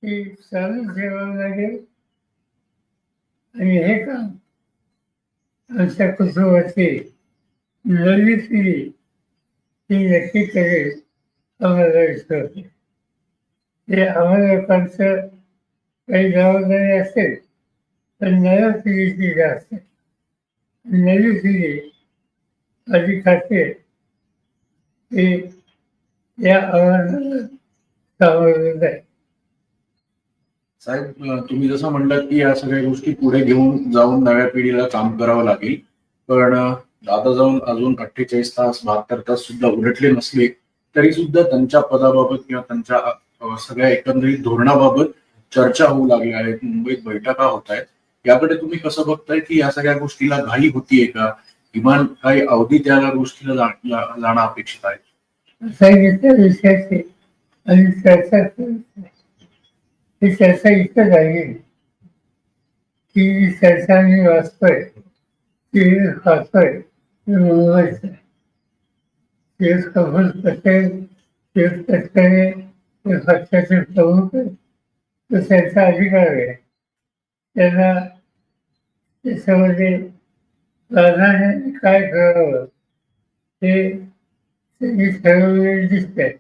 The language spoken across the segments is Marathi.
ती चालू ठेवावं लागेल आणि हे काम आमच्या कुटुंबाची नवी पिढी ही नक्की करेल आम्हाला विश्वास आहे. हे आम्हाला लोकांचं काही जबाबदारी असेल पण नव्या पिढीची जास्त नवी पिढी अधिक असेल ते या आव्हानाला सामोरं जाईल. साहेब, तुम्ही जसं म्हणलात की या सगळ्या गोष्टी पुढे घेऊन जाऊन नव्या पिढीला काम करावं लागेल, पण आता जाऊन अजून 48 तास 72 तास सुद्धा उलटले नसले तरी सुद्धा त्यांच्या पदाबाबत किंवा त्यांच्या सगळ्या एकंदरीत धोरणाबाबत चर्चा होऊ लागल्या आहेत, मुंबईत बैठका होत आहेत. याकडे तुम्ही कसं बघताय की या सगळ्या गोष्टीला घाई होतीये का, किमान काही अवधी त्या गोष्टीला जाणं अपेक्षित आहे? सांगितल्या विषयाची आणि चर्चा सुरू आहे. ही चर्चा इतकं झाली की चर्चा मी वाचतोय ती वाचतोय मुंबईचं तेच कबूल पटेल तेच तटकरे ते पक्षाचे प्रमुख तो त्यांचा अधिकार आहे. त्यांना त्याच्यामध्ये प्राधान्याने काय करावं हे त्यांनी ठरवलेले दिसतंय.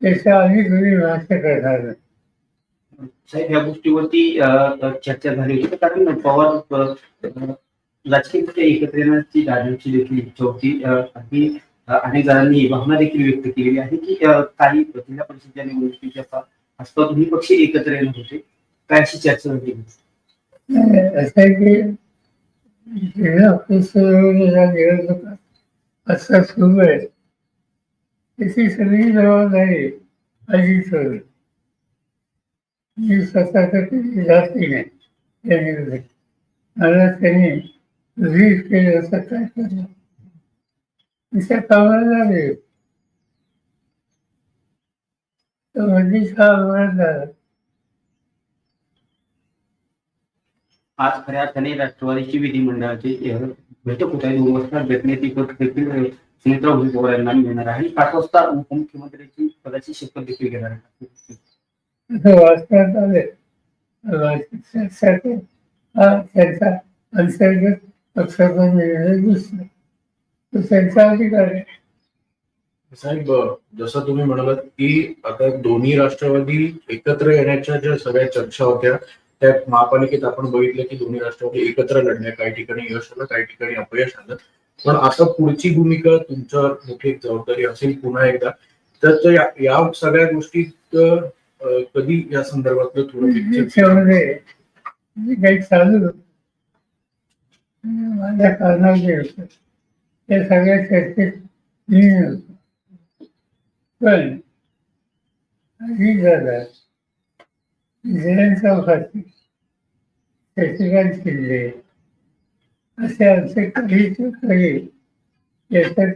त्याच्या आम्ही कोणी भाष्य करणार नाही. साहेब, या गोष्टीवरती चर्चा झाली होती कारण पवार राजकीय पक्ष एकत्र येण्याची दादांची देखील इच्छा होती. आणि अनेक जणांनी भावना देखील व्यक्त केलेली आहे की काही जिल्हा परिषदेच्या निवडणुकीच्या आसपास दोन्ही पक्ष एकत्र येणार होते. काय अशी चर्चा होती? असं आहे की जिल्हा परिषदेच्या निवडणुका असं सुरू आहे त्याची सगळी जबाबदारी अजित होईल. मी स्वतः कधी जाती नाही त्या निवडणुकीत. मला त्यांनी रीड केलं असं काय करणार त्या कामाला लागेल तर मध्येच हा अपघात झाला. आज खऱ्या अर्थाने राष्ट्रवादीची विधिमंडळाची बैठक होत आहे. 2 वाजता भेटण्याची देखील सुमित्रा भुजबळ पवार यांना मिळणार आहे. 5 वाजता उपमुख्यमंत्र्यांची पदाची शपथ देखील घेणार आहे. वाचण्यात आले हा त्यांचा अंतर्गत पक्षाचा निर्णय दिसतो तो त्यांचा अधिकार आहे. साहेब, जसं तुम्ही म्हणालात की आता दोन्ही राष्ट्रवादी एकत्र येण्याच्या ज्या सगळ्या चर्चा होत्या त्या महापालिकेत आपण बघितलं की दोन्ही राष्ट्रवादी एकत्र लढल्या, काही ठिकाणी यश आलं, काही ठिकाणी अपयश आलं. पण आता पुढची भूमिका तुमच्यावर मोठी जबाबदारी असेल पुन्हा एकदा, तर या सगळ्या गोष्टीत कधी या संदर्भातलं त्याच्यामध्ये काही चालू माझ्या कारणाचे होतं त्या सगळ्या चर्चेत मी होतो. पण ही झाला जयंत चौकाती शशिकांत शिंदे असे आमचे काही काही याच्यात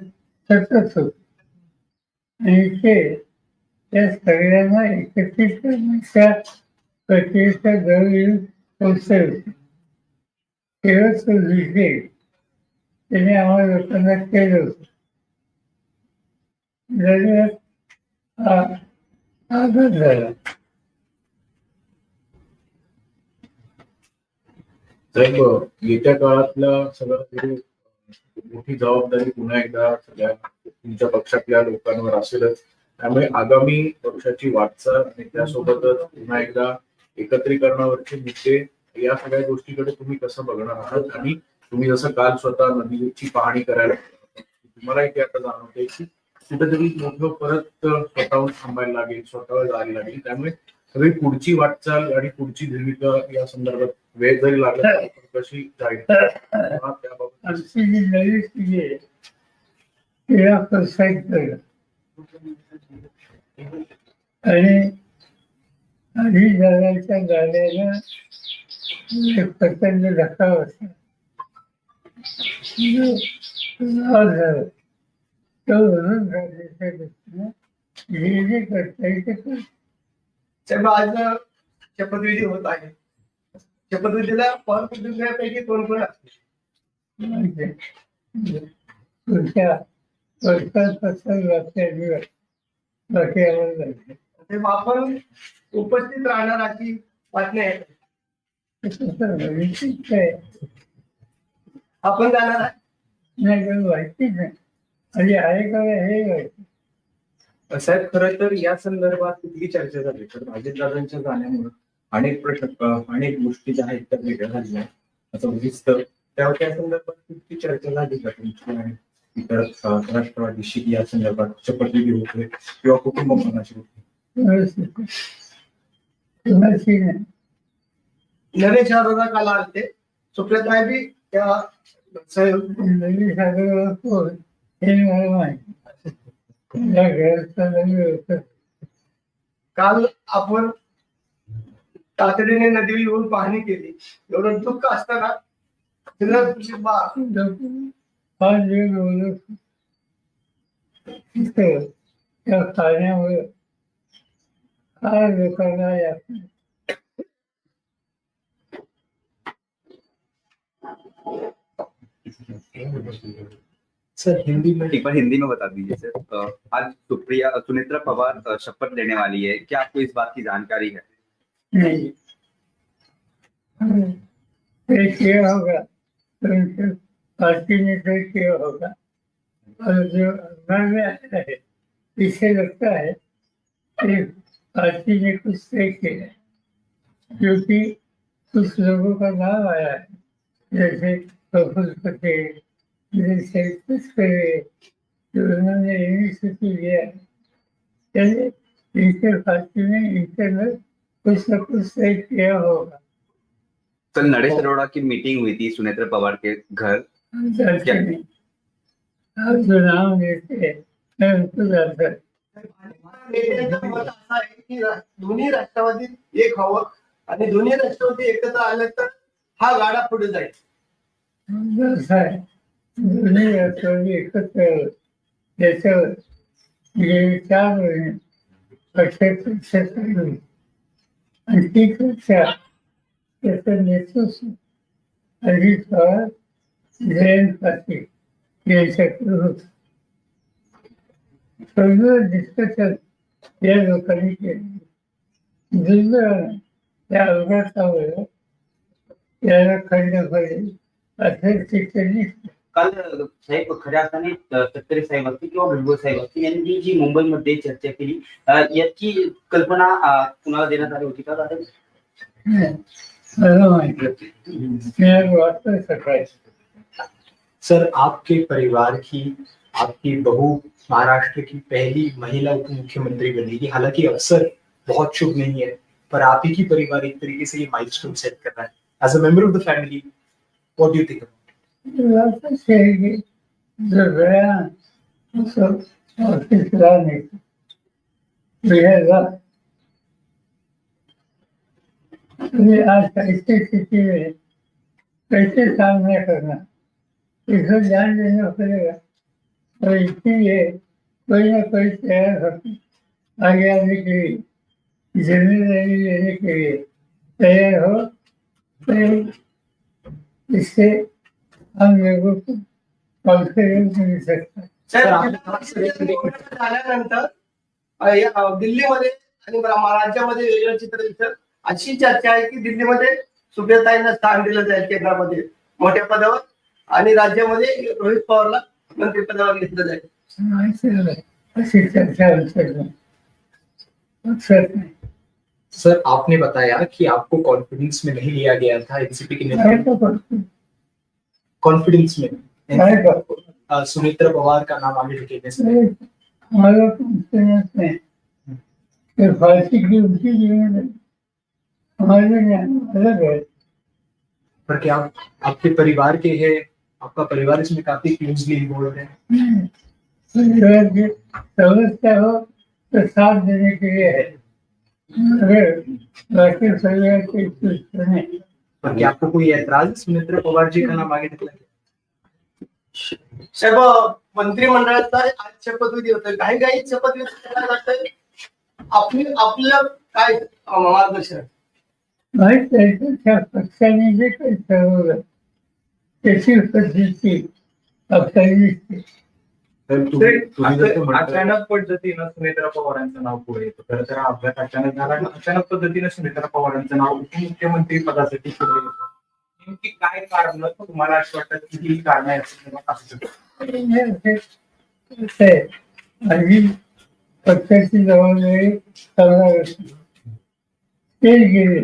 सतत होते आणि ते त्या सगळ्यांना एकत्रित करण्याच्या प्रक्रियेच्या जवळ पोचले होते. शेवटचं विषय त्याने आम्हाला लोकांना केलं होतं. हा आघात झाला. साहेब, येत्या काळातल्या सगळ्यात मोठी जबाबदारी पुन्हा एकदा सगळ्या तुमच्या पक्षातल्या लोकांवर असेलच. त्यामुळे आगामी पक्षाची वाटचाल आणि त्यासोबतच पुन्हा एकदा एकत्रीकरणावरचे मुद्दे या सगळ्या गोष्टीकडे तुम्ही कसं बघणार आहात? आणि तुम्ही जसं काल स्वतः नदीची पाहणी करायला तुम्हालाही ते आता जाणवते की कुठेतरी मोठं परत स्वतःहून थांबायला लागेल, स्वतःवर जायला लागेल. त्यामुळे सगळी पुढची वाटचाल आणि पुढची भूमिका या संदर्भात वेळ जरी लागला कशी जाईल त्याबाबत आमची जी नवी पिढी आहे तिला प्रोत्साहित करणं आणि आधी जगाच्या गाड्याला एक प्रचंड धक्का बसला झालं तो म्हणून राज्याच्या दृष्टीनं जे जे करता येईल ते करतो. आज शपथविधी होत आहे. शपथविधीला पवार कुटुंबियांपैकी कोण कोण असते? तुमच्या वर्षांपासून बाकी आम्हाला तेव्हा आपण उपस्थित राहणार अशी बातमी आहे. निश्चित आहे. आपण जाणार आहे. नाही तर माहितीच नाही. आणि आहे का हे माहिती. साहेब खरं तर या संदर्भात किती चर्चा झाली तर अजितदादांच्या जाण्यामुळे अनेक प्रश्न अनेक गोष्टी ज्या आहेत त्या वेगळ्या झाल्या असं दिसतं. त्या संदर्भात किती चर्चा झाली का तुमची आणि इतर राष्ट्रवादीशी या संदर्भात शपथविधी होते किंवा कुटुंब मनाशी होते? कुणाशी नाही. नरेश अरोरा काल आलते. सुप्रियाताई बी त्या नवी सागर कोण हे मला माहिती. या घराचा नवी होतं. काल आपण तातडीने नदी येऊन पाहणी केली. एवढं दुःख असताना तिला तुझी फार वेळ बोलत तिथं त्या खाण्यामुळे फार लोकांना यातनं सर हिंदी में एक बार हिंदी में बता दीजिए सर। आज सुनेत्रा पवार शपथ लेने वाली है, क्या आपको इस बात की जानकारी है? नहीं तय किया होगा तो उनसे पार्टी ने तय किया होगा। और जो मन में आता है इससे लगता है कि पार्टी ने कुछ तय किया है, क्योंकि कुछ लोगों का नाम आया है जैसे प्रफुल्ल पटेल, जैसे कुछ करे तो उन्होंने इनिशिएटिव लिया है। चलिए इनके पार्टी ने इंटरनल कुछ न कुछ तय किया होगा। कल नरेश अरोड़ा की मीटिंग हुई थी सुनेत्रा पवार के घर। हम जानते नहीं, आप जो नाम लेते हैं मैं उनको जानता हूँ। नेत्यांचं मत असं आहे की दोन्ही राष्ट्रवादी एक व्हावं आणि दोन्ही राष्ट्रवादी एकत्र आले तर हा गाडा पुढे जाईल. जसं आहे दोन्ही राष्ट्रवादी एकत्र आले, त्याच्यावर गेली 4 महिने पक्षाची चर्चा चालली आणि ती चर्चा त्याचं नेतृत्व अजित पवार, जयंत पाटील यांच्याकडे होतं. सगळं डिस्कशन या लोकांनी केलं. दुर्दैवाने त्या अपघातामुळे त्याला खंड पडेल असं शिक्षण काल साहेब खऱ्या अर्थाने तटकरे साहेब असतील किंवा भुजबळ साहेब असतील यांनी जी मुंबईमध्ये चर्चा केली याची कल्पना कुणाला देण्यात आली होती का? मला माहिती मी वाटतं सकाळी. सर आपके परिवार की आपकी बहू महाराष्ट्र की पहली महिला उप मुख्यमंत्री बनेगी। हालांकि अवसर बहुत शुभ नहीं है, पर आप ही की परिवार एक तरीके से ये माइलस्टोन सेट कर रहा है। As a member of the family, what do you think? वाटतं की जर वेळा असं ऑफिसला नाही वेळेला आज ऐसी स्थिति में कैसे सामना करना इसको ध्यान देना पड़ेगा। और इसीलिए कोई ना कोई तैयार होकर आगे आने के लिए, जिम्मेदारी लेने के लिए तैयार हो, तो इससे हम लोगों को कॉन्फिडेंस मिल सकता है। झाल्यानंतर दिल्लीमध्ये आणि राज्यामध्ये वेगळं चित्र दिसतं. अशी चर्चा आहे की दिल्लीमध्ये सुप्रियाताईंना स्थान दिलं जाईल केंद्रामध्ये मोठ्या पदावर आणि राज्यामध्ये रोहित पवारला मंत्रिपदावर घेतलं जाईल. अशी चर्चा अवसर नहीं। सर आपने बताया कि आपको कॉन्फिडेंस में नहीं लिया गया था एनसीपी के नेता, कॉन्फिडेंस में सुनेत्रा पवार का नाम आगे ढकेलने से हमारा कॉन्फिडेंस में फांसी की उनकी जिम्मेदारी हमारे अलग है। पर क्या आपके परिवार के हैं, आपका परिवार इसमें काफी क्लोजली इन्वॉल्व है? परिवार की समस्या हो तो साथ देने के लिए है, अगर बाकी परिवार के कुछ नहीं। पर क्या आपको कोई ऐतराज है सुनेत्रा पवार जी का नाम आगे ढकला गया? साहेब मंत्रिमंडळाचा आज शपथविधी होतोय, काही काही शपथविधी केला जातोय. आपलं काय मार्गदर्शन? माहीत आहे त्या पक्षाने जे काही ठरवलं त्याची पद्धती आपल्याला दिसते. तर तुम्ही जसं म्हणताय- अचानक पद्धतीनं सुनेत्रा पवारांचं नाव पुढे येतं. खरं तर हा अपघात अचानक झाला आणि अचानक पद्धतीनं सुनेत्रा पवारांचं नाव उपमुख्यमंत्री पदासाठी पुढे येतं. नेमकी काय कारण तुम्हाला असं वाटतं की ही कारण आहे असं असू शकतं? आणि पक्षाची जबाबदारी करणार असते ते गेले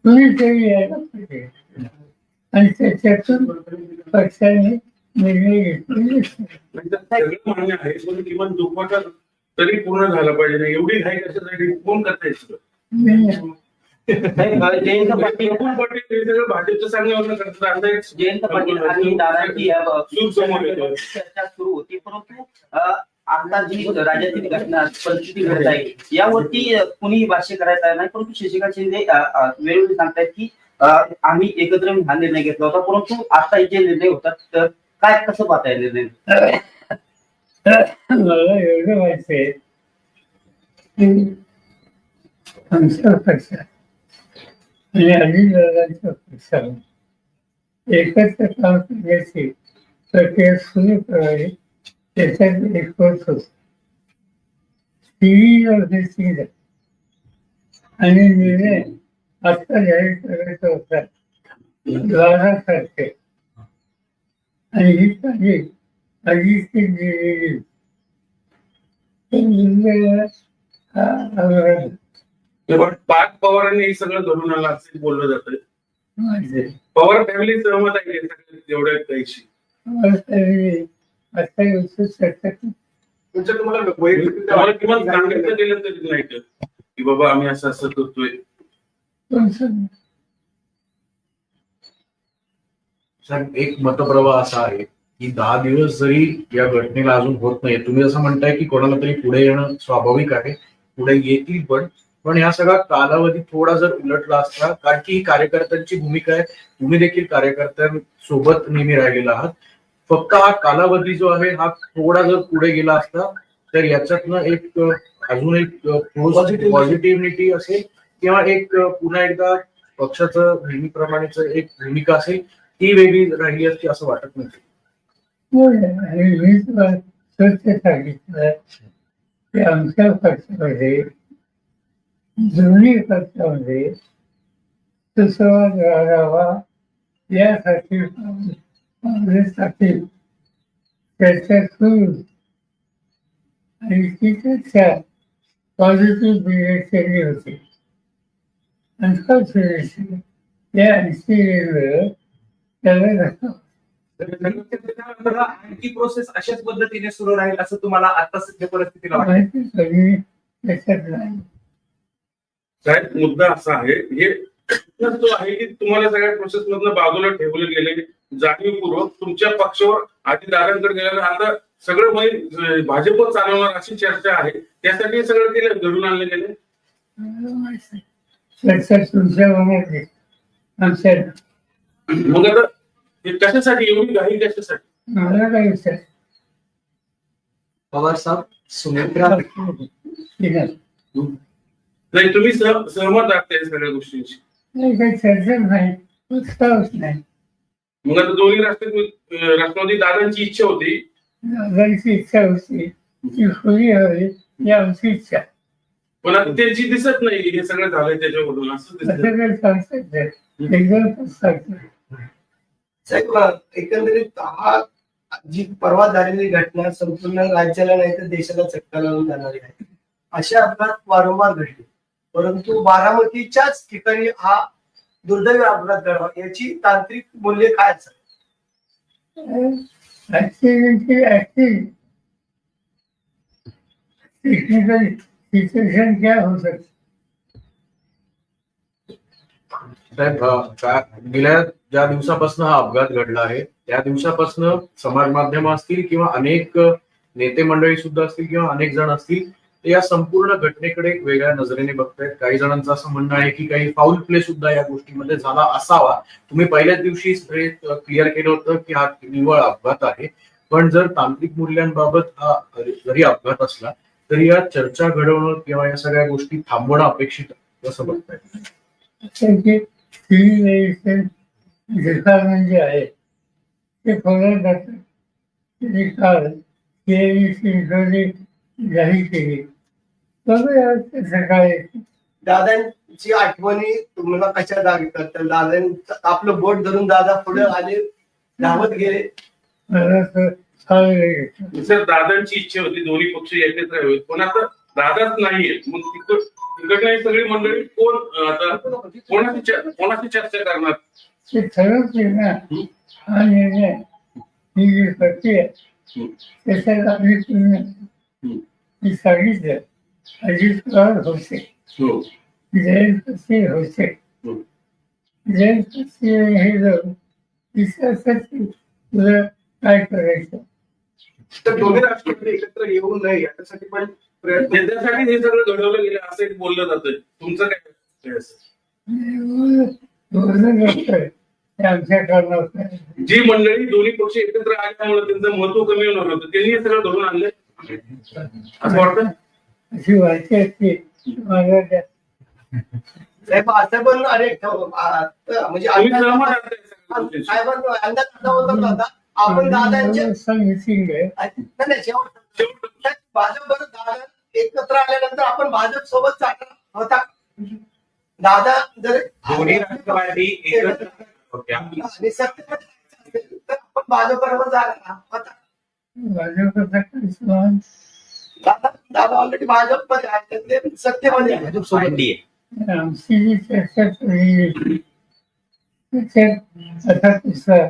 कुणीतरी यायला पाहिजे आणि त्याच्यातून पक्षाने निर्णय घेतलेले असते. सगळं मान्य आहे पण किमान दुप्पट तरी पूर्ण झालं पाहिजे ना. एवढी घाई कशासाठी कोण करताय सगळं? जयंत पाटील प्रफुल्ल पटेल हे सगळं भाजपचं सांगण्यावरनं करतात. आता एक जयंत पाटील आणि दादांची या सूर समोर येतोय. चर्चा सुरू होती, परंतु आता जी राज्यातील घटना परिस्थिती घडत आहे यावरती कुणीही भाष्य करायचं नाही. परंतु शशिकांत शिंदे वेळोवेळी सांगतायत की आम्ही एकत्र येऊन हा निर्णय घेतला होता, परंतु आता जे निर्णय होतात तर काय कसं पाहताय निर्णय? मला एवढं माहिती आहे की आमच्या पक्षात आणि अजितदादांच्या पक्षात एकत्र काम करण्याची प्रक्रिया सुरू करावी त्याच्यात एकवट होत टीव्हीवर आणि निर्णय आता जाहीर करायचा होता द्वारासारखे आणि ही काही अजितची दिलेली पण पाच पवारांनी हे सगळं धरून आलं असं बोललं जातं. माझे पवार फॅमिली सहमत आहे या सगळ्या एवढ्या काहीशी. आता युद्ध चर्चा म्हणजे तुम्हाला वैयक्तिक तुम्हाला किमान सांगायचं गेलं तरी नाही का की बाबा आम्ही असं असं करतोय. साहेब, एक मतप्रवाह असा आहे की 10 दिवस जरी या घटनेला अजून होत नाही, तुम्ही जसं म्हणताय की कोणाला तरी पुढे येणं स्वाभाविक आहे, पुढे येतील पण या सगळा कालावधी थोडा जर उलटला असता, कारण की ही कार्यकर्त्यांची भूमिका आहे, तुम्ही देखील कार्यकर्त्यांसोबत नेहमी राहिलेला आहात. फक्त हा कालावधी जो आहे हा थोडा जर पुढे गेला असता तर याच्यातनं एक अजून एक पॉझिटिव्हिटी असेल किंवा एक पुन्हा एकदा पक्षाचं नेहमीप्रमाणेच एक भूमिका असेल ती वेगळी राहिली असती असं वाटत नाही. आणि मी तुला सत्य सांगितलं की आमच्या पक्षामध्ये दोन्ही पक्षामध्ये सुसंवाद राहावा यासाठी काँग्रेससाठी चर्चा सुरू आणि ती चर्चा पॉझिटिव्ह बिहेवियरची होती. अनफॉर्च्युनेटली या इन्सिडेंटवर त्याला धक्का आणखी प्रोसेस अशाच पद्धतीने सुरू राहील असं तुम्हाला आता सध्या परिस्थितीला वाटतं? माहिती कधी त्याच्यात नाही. साहेब, मुद्दा असा आहे हे जो आहे की तुम्हाला सगळ्या प्रोसेस मधनं बाजूला ठेवले गेले जाणीवपूर्वक तुमच्या पक्षावर आधी दारांकडे गेल्यानं आता सगळं भाजप चालवणार अशी चर्चा आहे, त्यासाठी हे सगळं केलं घडून आणले गेले. चर्चा तुमच्या मनात आहे आमच्या मग आता हे कशासाठी एवढी घाई कशासाठी? मला काय विचार पवार साहेब, सुनेत्रा ठीक आहे नाही तुम्ही सहमत आहात या सगळ्या गोष्टींशी? नाही काही चर्चा नाही उत्साहच नाही. मग आता दोन्ही राष्ट्रवादी दादांची इच्छा होती, दादांची इच्छा होती ती खुली हवी ही आमची इच्छा. पण आता त्यांची दिसत नाही हे सगळं झालंय त्याच्यामधून असं दिसत. असं काही सांगतात नाही एकदम सांगतात. साहेब, एकंदरीत हा जी परवा झालेली घटना संपूर्ण राज्याला नाही तर देशाला चटका लावून जाणारी आहे. असे अपघात वारंवार घडले, परंतु बारामतीच्याच ठिकाणी हा दुर्दैवी अपघात घडवा याची तांत्रिक मूल्य काय असेल? टेक्निकल सिच्युएशन क्या हो सकती? साहेब, गेल्या ज्या दिवसापासून हा अपघात घडला आहे त्या दिवसापासून समाज माध्यम असतील किंवा अनेक नेते मंडळी सुद्धा असतील किंवा अनेक जण असतील ते या संपूर्ण घटनेकडे वेगळ्या नजरेने बघतायत. काही जणांचं असं म्हणणं आहे की काही फाऊल प्ले सुद्धा या गोष्टीमध्ये झाला असावा. तुम्ही पहिल्याच दिवशी क्लिअर केलं होतं की हा निव्वळ अपघात आहे, पण जर तांत्रिक मूल्यांबाबत हा जरी अपघात असला तरी या चर्चा घडवणं किंवा या सगळ्या गोष्टी थांबवणं अपेक्षित कसं बघताय? डिपार्टमेंट जे आहे ते फॉलो करतात. काल हे शिंदे जाहीर केली. बघूया ते सकाळी. दादांची आठवणी तुम्हाला कशा जागी करतात? दादांचं आपलं बोट धरून दादा पुढे आले, धावत गेले. मला तर चांगलं वाटलं. सर दादांची इच्छा होती दोन्ही पक्ष एकत्र यावेत, पण आता दादाच नाहीये. मग तिकडनं ही सगळी मंडळी कोण आता कोणाशी चर्चा करणार? ते ठरवते ना. हा निर्णय ही जी प्रक्रिया त्याच्यात आम्ही मी सांगितलं. अजित पवार होते, हो. जयंत पाटील होते. जयंत पाटील हे जाऊन विचारतात तुला काय करायचं. तर दोन्ही राष्ट्रपती एकत्र येऊ नये याच्यासाठी पण प्रयत्न. त्याच्यासाठी हे सगळं घडवलं गेलं असं एक बोललं जातं. तुमचं काय? बोलणं नसतंय ते आमच्या कारणात नाही. जी मंडळी दोन्ही पक्ष एकत्र आल्यामुळे त्यांचं महत्व कमी होणार होतं, त्यांनी हे सगळं घडवून आणलंय असं वाटतं. अशी वाटते की मला त्या साहेब असं पण अनेक म्हणजे तुम्ही सहमत आहात का या सगळ्या गोष्टींशी? साहेबांना अंदाज असा होता दादा आपण दादांच्या मिटिंग आहे. नाही, नाही, शेवट भाजप दादा एकत्र आल्यानंतर आपण भाजप सोबत चालणार होता. दादा जर दोन्ही राष्ट्रवादी एकत्र होत्या. आणि सत्तेमध्ये असेल तर आपण भाजप बरोबर जाणार होता. भाजपचा काही समान दादा ऑलरेडी भाजप मध्ये आहे, ते सत्तेमध्ये आहे. NDA. आमची जी चर्चा झाली त्याच्यात आता पुढचा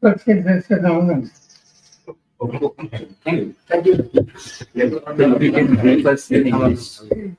पक्ष त्याचं नाव नसतं. Thank you. Thank you. Thank you.